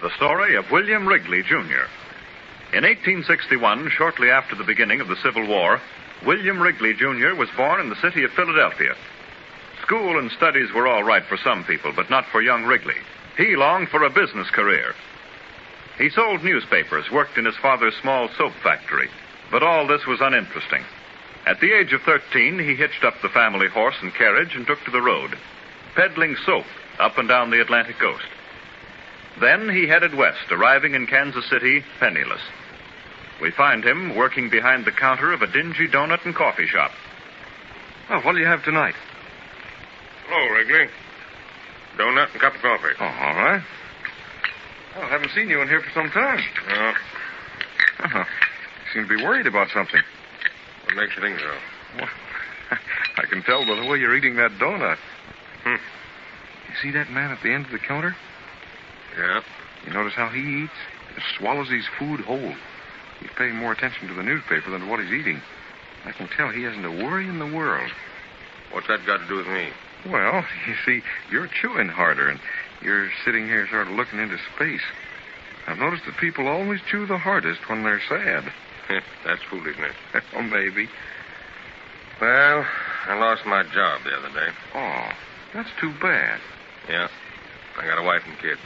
The story of William Wrigley Jr. In 1861, shortly after the beginning of the Civil War, William Wrigley Jr. was born in the city of Philadelphia. School and studies were all right for some people, but not for young Wrigley. He longed for a business career. He sold newspapers, worked in his father's small soap factory, but all this was uninteresting. At the age of 13, he hitched up the family horse and carriage and took to the road, peddling soap up and down the Atlantic coast. Then he headed west, arriving in Kansas City penniless. We find him working behind the counter of a dingy donut and coffee shop. Oh, what do you have tonight? Hello, Wrigley. Donut and cup of coffee. Oh, all right. Well, I haven't seen you in here for some time. No. You seem to be worried about something. What makes you think so? Well, I can tell by the way you're eating that donut. You You see that man at the end of the counter? Yeah. You notice how he eats? Just swallows his food whole. He's paying more attention to the newspaper than to what he's eating. I can tell he hasn't a worry in the world. What's that got to do with me? Well, you see, you're chewing harder, and you're sitting here sort of looking into space. I've noticed that people always chew the hardest when they're sad. That's foolishness. Oh, maybe. Well, I lost my job the other day. Oh, that's too bad. Yeah. I got a wife and kid.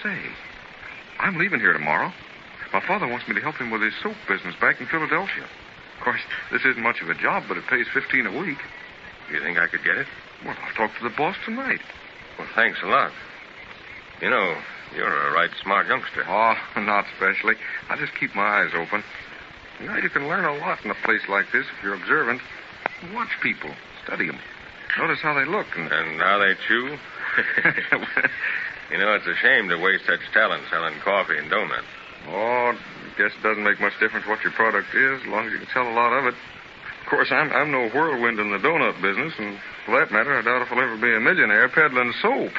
Say, I'm leaving here tomorrow. My father wants me to help him with his soap business back in Philadelphia. Of course, this isn't much of a job, but it pays $15 a week. Do you think I could get it? Well, I'll talk to the boss tonight. Well, thanks a lot. You know, you're a right smart youngster. Oh, not especially. I just keep my eyes open. You know, you can learn a lot in a place like this if you're observant. Watch people. Study them. Notice how they look. And how they chew? You know, it's a shame to waste such talent selling coffee and donuts. Oh, I guess it doesn't make much difference what your product is, as long as you can sell a lot of it. Of course, I'm no whirlwind in the donut business, and for that matter, I doubt if I'll ever be a millionaire peddling soap.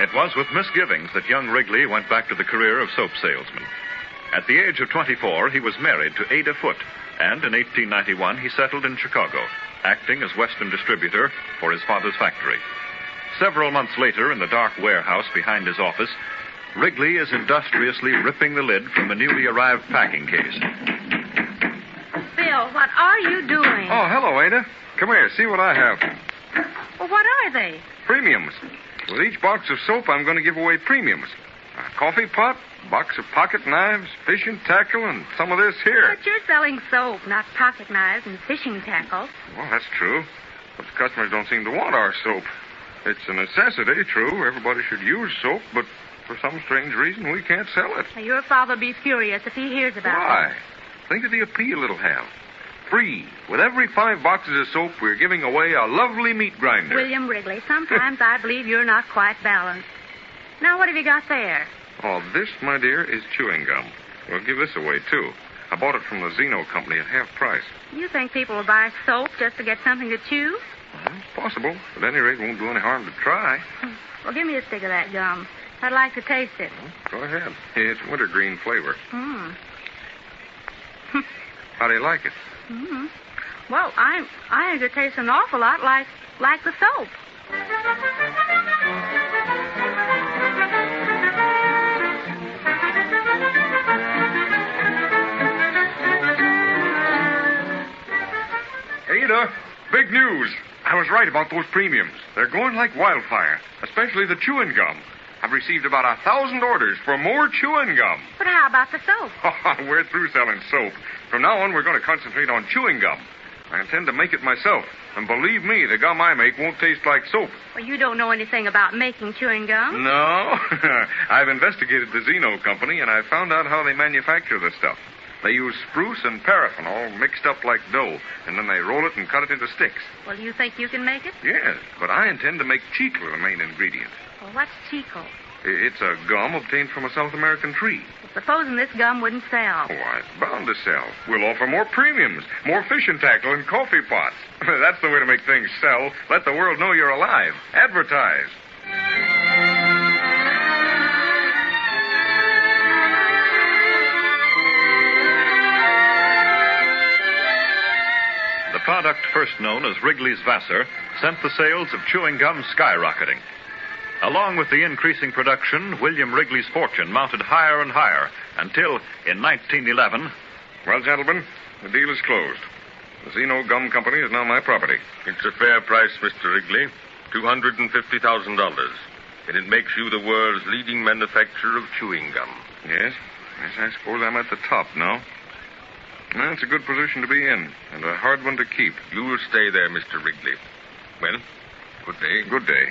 It was with misgivings that young Wrigley went back to the career of soap salesman. At the age of 24, he was married to Ada Foote, and in 1891 he settled in Chicago, acting as Western distributor for his father's factory. Several months later, in the dark warehouse behind his office, Wrigley is industriously ripping the lid from a newly arrived packing case. Bill, what are you doing? Oh, hello, Ada. Come here, see what I have. Well, what are they? Premiums. With each box of soap, I'm going to give away premiums. A coffee pot, box of pocket knives, fishing tackle, and some of this here. But you're selling soap, not pocket knives and fishing tackle. Well, that's true. But the customers don't seem to want our soap. It's a necessity, true. Everybody should use soap, but for some strange reason, we can't sell it. Now, your father will be furious if he hears about Why? Think of the appeal it'll have. Free. With every 5 boxes of soap, we're giving away a lovely meat grinder. William Wrigley, sometimes I believe you're not quite balanced. Now, what have you got there? Oh, this, my dear, is chewing gum. We'll give this away, too. I bought it from the Zeno Company at half price. You think people will buy soap just to get something to chew? Well, it's possible. At any rate, it won't do any harm to try. Well, give me a stick of that gum. I'd like to taste it. Well, go ahead. It's wintergreen flavor. Hmm. How do you like it? Mm-hmm. Well, I think it tastes an awful lot like the soap. Ada, big news. I was right about those premiums. They're going like wildfire, especially the chewing gum. I've received about 1,000 orders for more chewing gum. But how about the soap? We're through selling soap. From now on, we're going to concentrate on chewing gum. I intend to make it myself. And believe me, the gum I make won't taste like soap. Well, you don't know anything about making chewing gum. No. I've investigated the Zeno Company, and I found out how they manufacture the stuff. They use spruce and paraffin all mixed up like dough, and then they roll it and cut it into sticks. Well, you think you can make it? Yes, but I intend to make chicle the main ingredient. Well, what's chicle? It's a gum obtained from a South American tree. Well, supposing this gum wouldn't sell. Why, it's bound to sell. We'll offer more premiums, more fishing tackle, and coffee pots. That's the way to make things sell. Let the world know you're alive. Advertise. product first known as Wrigley's Vassar sent the sales of chewing gum skyrocketing. Along with the increasing production, William Wrigley's fortune mounted higher and higher until, in 1911... Well, gentlemen, the deal is closed. The Zeno Gum Company is now my property. It's a fair price, Mr. Wrigley. $250,000. And it makes you the world's leading manufacturer of chewing gum. Yes? Yes, I suppose I'm at the top now. Well, it's a good position to be in, and a hard one to keep. You will stay there, Mr. Wrigley. Well, good day. Good day.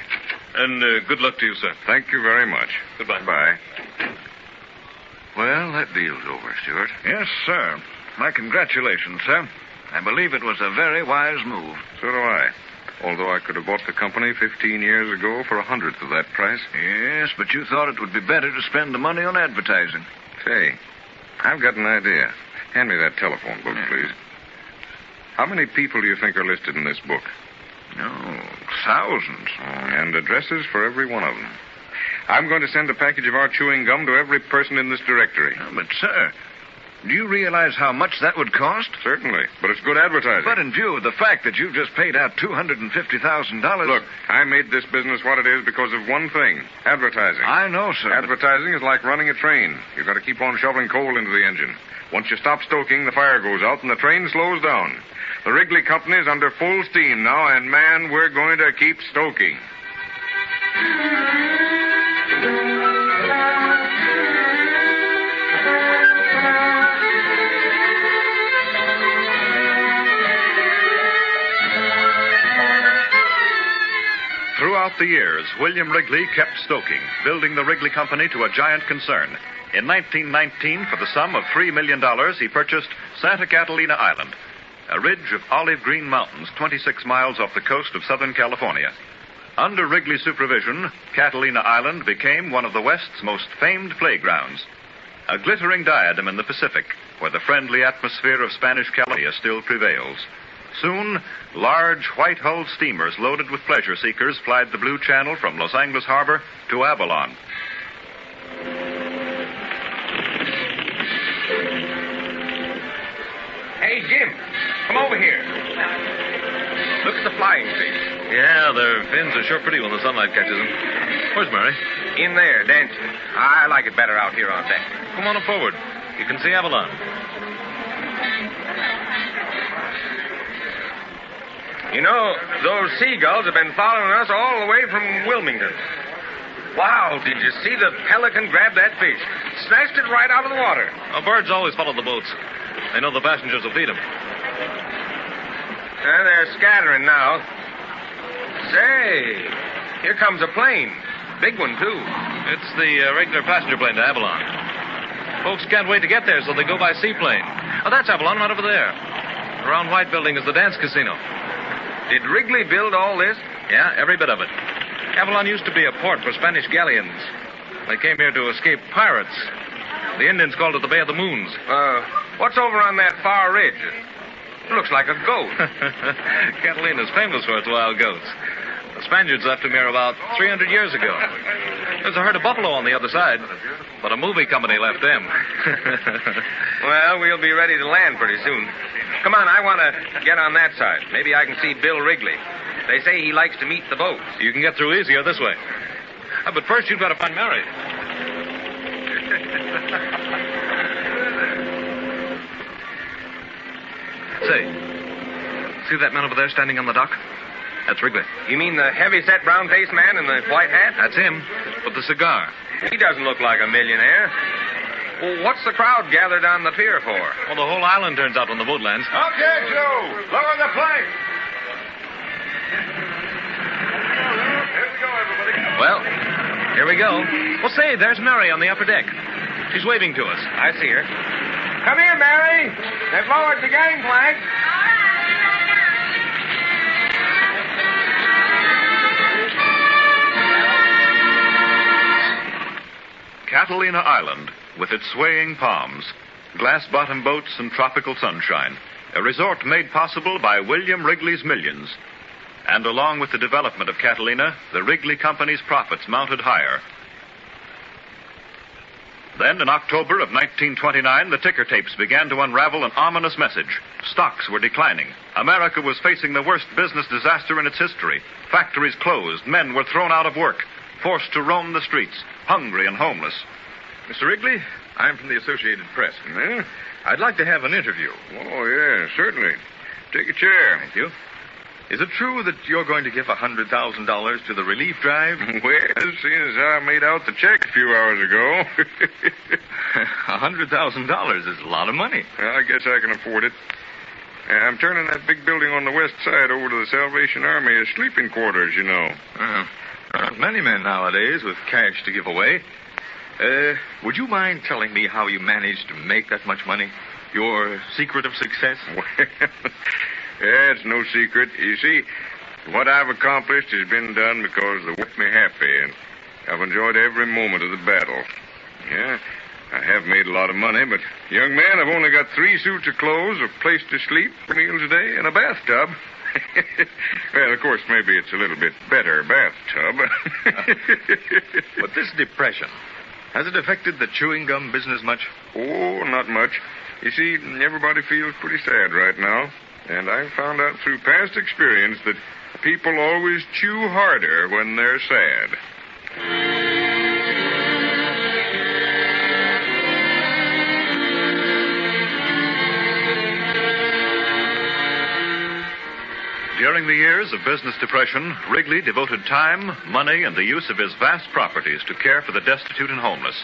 And good luck to you, sir. Thank you very much. Goodbye. Bye. Well, that deal's over, Stuart. Yes, sir. My congratulations, sir. I believe it was a very wise move. So do I. Although I could have bought the company 15 years ago for 1/100th of that price. Yes, but you thought it would be better to spend the money on advertising. Say, I've got an idea. Hand me that telephone book, please. How many people do you think are listed in this book? Oh, thousands. And addresses for every one of them. I'm going to send a package of our chewing gum to every person in this directory. But, sir, do you realize how much that would cost? Certainly, but it's good advertising. But in view of the fact that you've just paid out $250,000... Look, I made this business what it is because of one thing, advertising. I know, sir. Advertising is like running a train. You've got to keep on shoveling coal into the engine. Once you stop stoking, the fire goes out and the train slows down. The Wrigley Company is under full steam now, and, man, we're going to keep stoking. Throughout the years, William Wrigley kept stoking, building the Wrigley Company to a giant concern. In 1919, for the sum of $3 million, he purchased Santa Catalina Island, a ridge of olive green mountains 26 miles off the coast of Southern California. Under Wrigley's supervision, Catalina Island became one of the West's most famed playgrounds, a glittering diadem in the Pacific, where the friendly atmosphere of Spanish California still prevails. Soon, large white-hulled steamers loaded with pleasure seekers plied the Blue Channel from Los Angeles Harbor to Avalon. Hey, Jim, come over here. Look at the flying fish. Yeah, their fins are sure pretty when the sunlight catches them. Where's Mary? In there, dancing. I like it better out here on deck. Come on up forward. You can see Avalon. You know, those seagulls have been following us all the way from Wilmington. Wow, did you see the pelican grab that fish? Snatched it right out of the water. Well, birds always follow the boats. They know the passengers will feed them. They're scattering now. Say, here comes a plane. Big one, too. It's the regular passenger plane to Avalon. Folks can't wait to get there, so they go by seaplane. Oh, that's Avalon right over there. The round white building is the dance casino. Did Wrigley build all this? Yeah, every bit of it. Avalon used to be a port for Spanish galleons. They came here to escape pirates. The Indians called it the Bay of the Moons. What's over on that far ridge? It looks like a goat. Catalina's famous for its wild goats. The Spaniards left them here about 300 years ago. There's a herd of buffalo on the other side, but a movie company left them. Well, we'll be ready to land pretty soon. Come on, I want to get on that side. Maybe I can see Bill Wrigley. They say he likes to meet the boats. You can get through easier this way. But first you've got to find Mary. Say, see that man over there standing on the dock? That's Wrigley. You mean the heavy-set, brown-faced man in the white hat? That's him, with the cigar. He doesn't look like a millionaire. Well, what's the crowd gathered on the pier for? Well, the whole island turns out when the boat lands. Okay, Joe. Lower the plank. Here we go, everybody. Well, here we go. Well, say, there's Mary on the upper deck. She's waving to us. I see her. Come here, Mary. They've lowered the gangplank. Catalina Island, with its swaying palms, glass-bottom boats, and tropical sunshine, a resort made possible by William Wrigley's millions. And along with the development of Catalina, the Wrigley Company's profits mounted higher. Then, in October of 1929, the ticker tapes began to unravel an ominous message. Stocks were declining. America was facing the worst business disaster in its history. Factories closed. Men were thrown out of work, forced to roam the streets, hungry and homeless. Mr. Wrigley, I'm from the Associated Press. I'd like to have an interview. Oh, yeah, certainly. Take a chair. Thank you. Is it true that you're going to give $100,000 to the relief drive? Well, seeing as I made out the check a few hours ago. $100,000 is a lot of money. Well, I guess I can afford it. I'm turning that big building on the west side over to the Salvation Army as sleeping quarters, you know. There aren't many men nowadays with cash to give away. Would you mind telling me how you managed to make that much money? Your secret of success? Well, yeah, it's no secret. You see, what I've accomplished has been done because they make me happy, and I've enjoyed every moment of the battle. Yeah, I have made a lot of money, but, young man, I've only got 3 suits of clothes, a place to sleep, meals a day, and a bathtub. Well, of course, maybe it's a little bit better bathtub. But this depression, has it affected the chewing gum business much? Oh, not much. You see, everybody feels pretty sad right now. And I've found out through past experience that people always chew harder when they're sad. During the years of business depression, Wrigley devoted time, money, and the use of his vast properties to care for the destitute and homeless.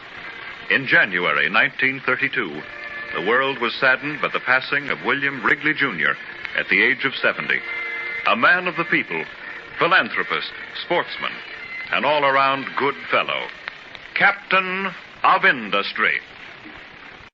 In January 1932, the world was saddened by the passing of William Wrigley Jr. at the age of 70. A man of the people, philanthropist, sportsman, an all-around good fellow. Captain of Industry.